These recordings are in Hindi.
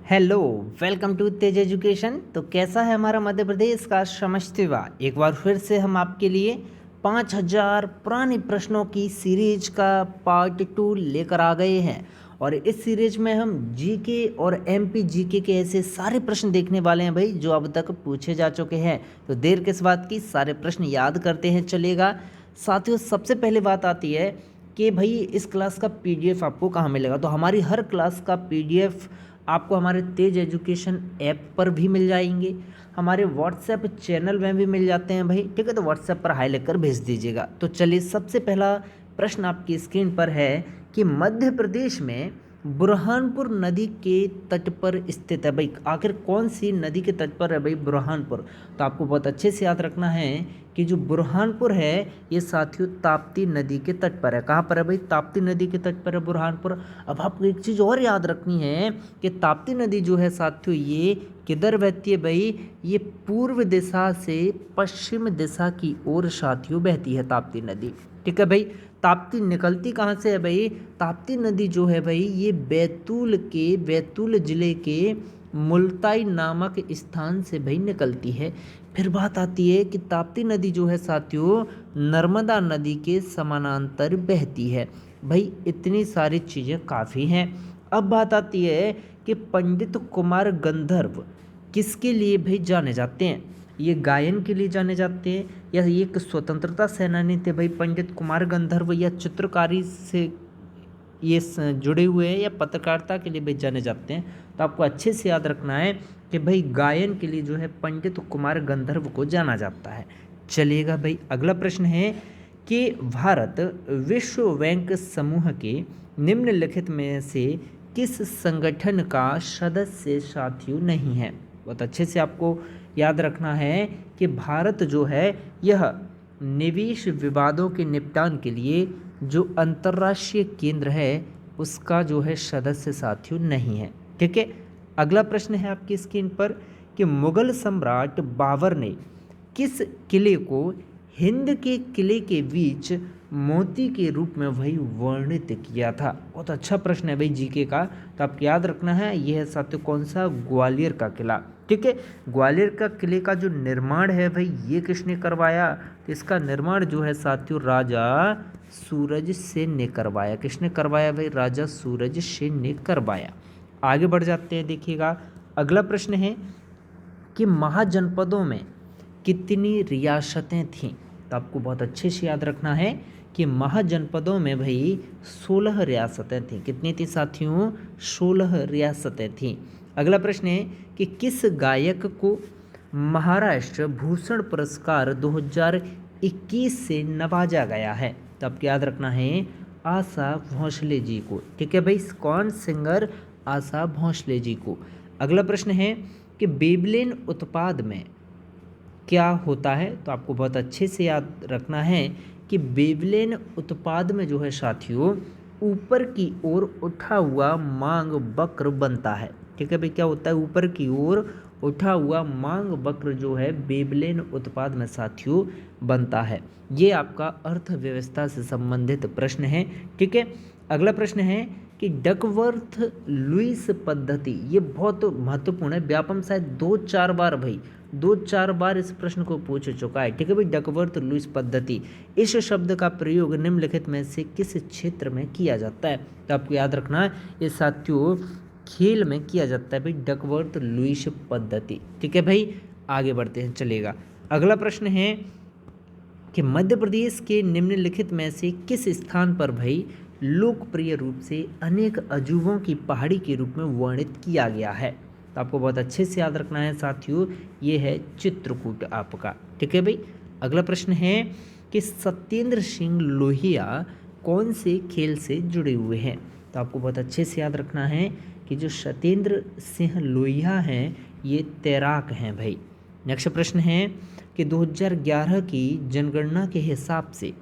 Hello, welcome to Tej education. तो कैसा है हमारा मध्य प्रदेश का समझतेवा। एक बार फिर से हम आपके लिए 5000 पुराने प्रश्नों की सीरीज का पार्ट 2 लेकर आ गए हैं। और इस सीरीज में हम जीके और एमपी जीके के ऐसे सारे प्रश्न देखने वाले हैं भाई, जो अब तक पूछे जा चुके हैं। तो देर किस बात की, सारे प्रश्न याद करते हैं चलेगा। साथियों, सबसे पहले बात आती है कि भाई इस क्लास का पीडीएफ आपको कहाँ मिलेगा। तो हमारी हर क्लास का पीडीएफ आपको हमारे तेज एजुकेशन ऐप पर भी मिल जाएंगे, हमारे व्हाट्सएप चैनल में भी मिल जाते हैं भाई। ठीक है, तो व्हाट्सएप पर हाई लिखकर भेज दीजिएगा। तो चलिए, सबसे पहला प्रश्न आपकी स्क्रीन पर है कि मध्य प्रदेश में बुरहानपुर नदी के तट पर स्थित है भाई, आखिर कौन सी नदी के तट पर है भाई बुरहानपुर। तो आपको बहुत अच्छे से याद रखना है कि जो बुरहानपुर है ये साथियों ताप्ती नदी के तट पर है। कहाँ पर है भाई? ताप्ती नदी के तट पर है बुरहानपुर। अब आपको एक चीज़ और याद रखनी है कि ताप्ती नदी जो है साथियों ये किधर बहती है भाई? ये पूर्व दिशा से पश्चिम दिशा की ओर साथियों बहती है ताप्ती नदी। ठीक है भाई। ताप्ती निकलती कहाँ से है भाई? ताप्ती नदी जो है भाई ये बैतूल जिले के मुल्ताई नामक स्थान से भाई निकलती है। फिर बात आती है कि ताप्ती नदी जो है साथियों नर्मदा नदी के समानांतर बहती है। भाई इतनी सारी चीज़ें काफ़ी हैं। अब बात आती है कि पंडित कुमार गंधर्व किसके लिए भाई जाने जाते हैं? ये गायन के लिए जाने जाते हैं, या ये एक स्वतंत्रता सेनानी थे भाई पंडित कुमार गंधर्व, या चित्रकारी से ये जुड़े हुए हैं, या पत्रकारिता के लिए भाई जाने जाते हैं? तो आपको अच्छे से याद रखना है कि भाई गायन के लिए जो है पंडित कुमार गंधर्व को जाना जाता है। चलिएगा भाई, अगला प्रश्न है कि भारत विश्व बैंक समूह के निम्नलिखित में से किस संगठन का सदस्य साथियों नहीं है? बहुत अच्छे से आपको याद रखना है कि भारत जो है यह निवेश विवादों के निपटान के लिए जो अंतर्राष्ट्रीय केंद्र है उसका जो है सदस्य साथियों नहीं है। ठीक है, अगला प्रश्न है आपकी स्क्रीन पर कि मुगल सम्राट बाबर ने किस किले को हिंद के किले के बीच मोती के रूप में वही वर्णित किया था? बहुत अच्छा प्रश्न है भाई जीके का। तो आपको याद रखना है यह है साथियों कौन सा? ग्वालियर का किला। ठीक है, ग्वालियर का किले का जो निर्माण है भाई ये किसने करवाया? तो इसका निर्माण जो है साथियों राजा सूरज सेन ने करवाया। किसने करवाया भाई? राजा सूरज सेन ने करवाया। आगे बढ़ जाते हैं, देखिएगा अगला प्रश्न है कि महाजनपदों में कितनी रियासतें थीं? तो आपको बहुत अच्छे से याद रखना है कि महाजनपदों में भाई 16 रियासतें थीं। कितनी थी साथियों? 16 रियासतें थीं। अगला प्रश्न है कि किस गायक को महाराष्ट्र भूषण पुरस्कार 2021 से नवाजा गया है? तो आपको याद रखना है आशा भोसले जी को। ठीक है भाई, कौन सिंगर? आशा भोसले जी को। अगला प्रश्न है कि बेबलिन उत्पाद में क्या होता है? तो आपको बहुत अच्छे से याद रखना है कि बेबलिन उत्पाद में जो है साथियों ऊपर की ओर उठा हुआ मांग वक्र बनता है। ठीक है भाई, क्या होता है? ऊपर की ओर उठा हुआ मांग वक्र जो है बेबलिन उत्पाद में साथियों बनता है। ये आपका अर्थव्यवस्था से संबंधित प्रश्न है। ठीक है, अगला प्रश्न है कि डकवर्थ लुईस पद्धति, ये बहुत महत्वपूर्ण है। व्यापम शायद 2-4 बार भाई 2-4 बार इस प्रश्न को पूछ चुका है। ठीक है भाई, डकवर्थ लुईस पद्धति, इस शब्द का प्रयोग निम्नलिखित में से किस क्षेत्र में किया जाता है? तो आपको याद रखना है ये साथियों खेल में किया जाता है भाई डकवर्थ लुईस पद्धति। ठीक है भाई, आगे बढ़ते हैं चलेगा। अगला प्रश्न है कि मध्य प्रदेश के निम्नलिखित में से किस स्थान पर भाई लोकप्रिय रूप से अनेक अजूबों की पहाड़ी के रूप में वर्णित किया गया है? तो आपको बहुत अच्छे से याद रखना है साथियों ये है चित्रकूट आपका। ठीक है भाई, अगला प्रश्न है कि सत्येंद्र सिंह लोहिया कौन से खेल से जुड़े हुए हैं? तो आपको बहुत अच्छे से याद रखना है कि जो सत्येंद्र सिंह लोहिया हैं ये तैराक हैं भाई। नेक्स्ट प्रश्न है कि 2011 की जनगणना के हिसाब से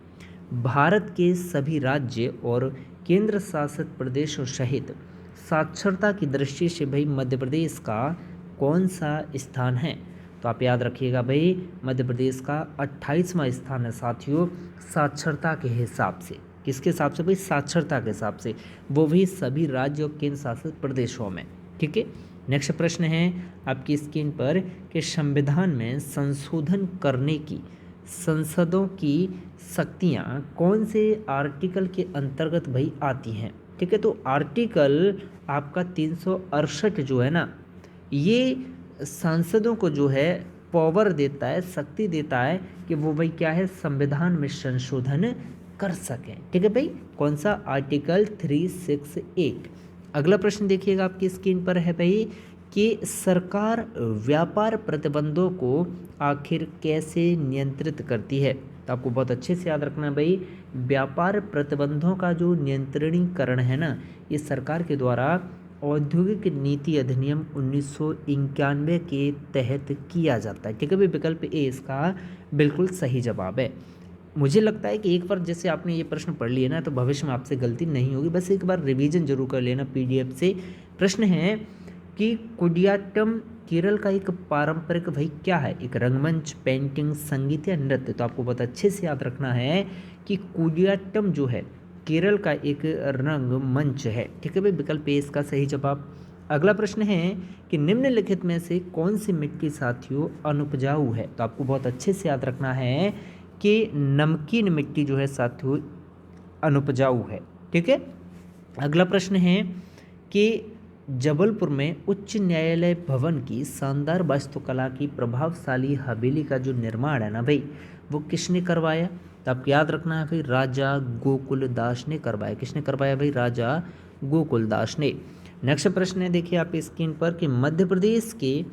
भारत के सभी राज्य और केंद्र शासित प्रदेशों सहित साक्षरता की दृष्टि से भाई मध्य प्रदेश का कौन सा स्थान है? तो आप याद रखिएगा भाई मध्य प्रदेश का 28वां स्थान है साथियों साक्षरता के हिसाब से। किसके हिसाब से भाई? साक्षरता के हिसाब से, वो भी सभी राज्य और केंद्र शासित प्रदेशों में। ठीक है, नेक्स्ट प्रश्न है आपकी स्क्रीन पर कि संविधान में संशोधन करने की संसदों की शक्तियाँ कौन से आर्टिकल के अंतर्गत भाई आती हैं। ठीक है, तो आर्टिकल आपका 368 जो है ना, ये सांसदों को जो है पावर देता है, शक्ति देता है कि वो भाई क्या है, संविधान में संशोधन कर सकें। ठीक है भाई, कौन सा, आर्टिकल 368। अगला प्रश्न देखिएगा आपकी स्क्रीन पर है भाई कि सरकार व्यापार प्रतिबंधों को आखिर कैसे नियंत्रित करती है। तो आपको बहुत अच्छे से याद रखना है भाई, व्यापार प्रतिबंधों का जो नियंत्रणीकरण है ना, ये सरकार के द्वारा औद्योगिक नीति अधिनियम 1991 के तहत किया जाता है। ठीक है भाई, विकल्प ए इसका बिल्कुल सही जवाब है। मुझे लगता है कि एक बार जैसे आपने ये प्रश्न पढ़ लिया ना, तो भविष्य में आपसे गलती नहीं होगी, बस एक बार रिवीजन जरूर कर लेना पीडीएफ से। प्रश्न है कि कुडियाट्टम केरल का एक पारंपरिक भाई क्या है, एक रंगमंच, पेंटिंग, संगीत या नृत्य। तो आपको बहुत अच्छे से याद रखना है कि कुडियाट्टम जो है केरल का एक रंगमंच है। ठीक है भाई, विकल्प ए इसका सही जवाब। अगला प्रश्न है कि निम्नलिखित में से कौन सी मिट्टी साथियों अनुपजाऊ है। तो आपको बहुत अच्छे से याद रखना है कि नमकीन मिट्टी जो है साथियों अनुपजाऊ है। ठीक है, अगला प्रश्न है कि जबलपुर में उच्च न्यायालय भवन की शानदार वास्तुकला की प्रभावशाली हवेली का जो निर्माण है ना भाई, वो किसने करवाया। तो आपको याद रखना है भाई, राजा गोकुल दास ने करवाया। किसने करवाया भाई, राजा गोकुल दास ने। नेक्स्ट प्रश्न है देखिए आप स्क्रीन पर कि मध्य प्रदेश के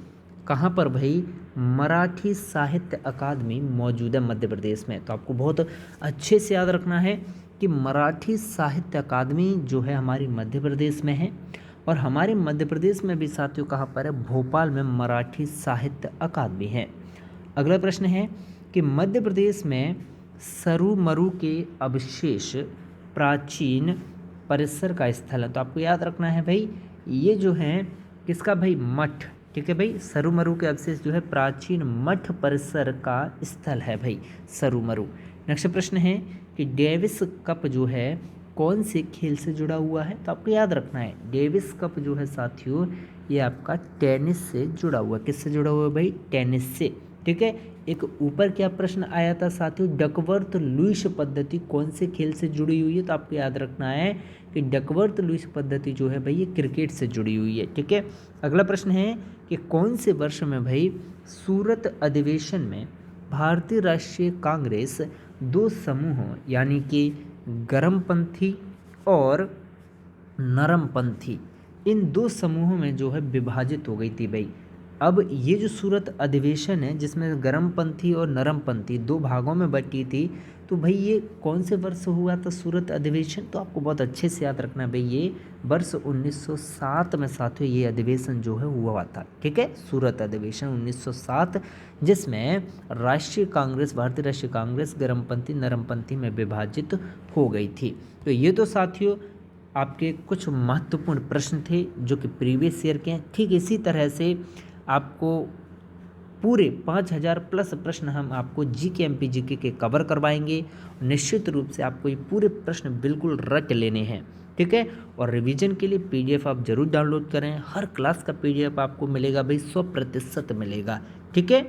कहाँ पर भाई मराठी साहित्य अकादमी मौजूद है मध्य प्रदेश में। तो आपको बहुत अच्छे से याद रखना है कि मराठी साहित्य अकादमी जो है हमारी मध्य प्रदेश में है, और हमारे मध्य प्रदेश में भी साथियों कहाँ पर है, भोपाल में मराठी साहित्य अकादमी है। अगला प्रश्न है कि मध्य प्रदेश में सरुमरु के अवशेष प्राचीन परिसर का स्थल है। तो आपको याद रखना है भाई, ये जो है किसका भाई, मठ। ठीक है भाई, सरुमरु के अवशेष जो है प्राचीन मठ परिसर का स्थल है भाई सरुमरु। नेक्स्ट प्रश्न है कि डेविस कप जो है कौन से खेल से जुड़ा हुआ है। तो आपको याद रखना है, डेविस कप जो है साथियों ये आपका टेनिस से जुड़ा हुआ है। किससे जुड़ा हुआ है भाई, टेनिस से। ठीक है, एक ऊपर क्या प्रश्न आया था साथियों, डकवर्थ लुईस पद्धति कौन से खेल से जुड़ी हुई है। तो आपको याद रखना है कि डकवर्थ लुईस पद्धति जो है भाई ये क्रिकेट से जुड़ी हुई है। ठीक है, अगला प्रश्न है कि कौन से वर्ष में भाई सूरत अधिवेशन में भारतीय राष्ट्रीय कांग्रेस दो समूहों यानी कि गर्मपंथी और नरमपंथी, इन दो समूहों में जो है विभाजित हो गई थी भाई। अब ये जो सूरत अधिवेशन है जिसमें गर्मपंथी और नरमपंथी दो भागों में बटी थी, तो भाई ये कौन से वर्ष हुआ था सूरत अधिवेशन। तो आपको बहुत अच्छे से याद रखना है भाई, ये वर्ष 1907 में साथियों ये अधिवेशन जो है हुआ था। ठीक है, सूरत अधिवेशन 1907, जिसमें राष्ट्रीय कांग्रेस, भारतीय राष्ट्रीय कांग्रेस गर्मपंथी नरमपंथी में विभाजित हो गई थी। तो ये तो साथियों आपके कुछ महत्वपूर्ण प्रश्न थे जो कि प्रीवियस ईयर के हैं। ठीक इसी तरह से आपको पूरे 5000 प्लस प्रश्न हम आपको जीके एमपी जीके के कवर करवाएंगे। निश्चित रूप से आपको ये पूरे प्रश्न बिल्कुल रट लेने हैं। ठीक है, और रिवीजन के लिए पीडीएफ आप जरूर डाउनलोड करें। हर क्लास का पीडीएफ आपको मिलेगा भाई, 100% मिलेगा। ठीक है।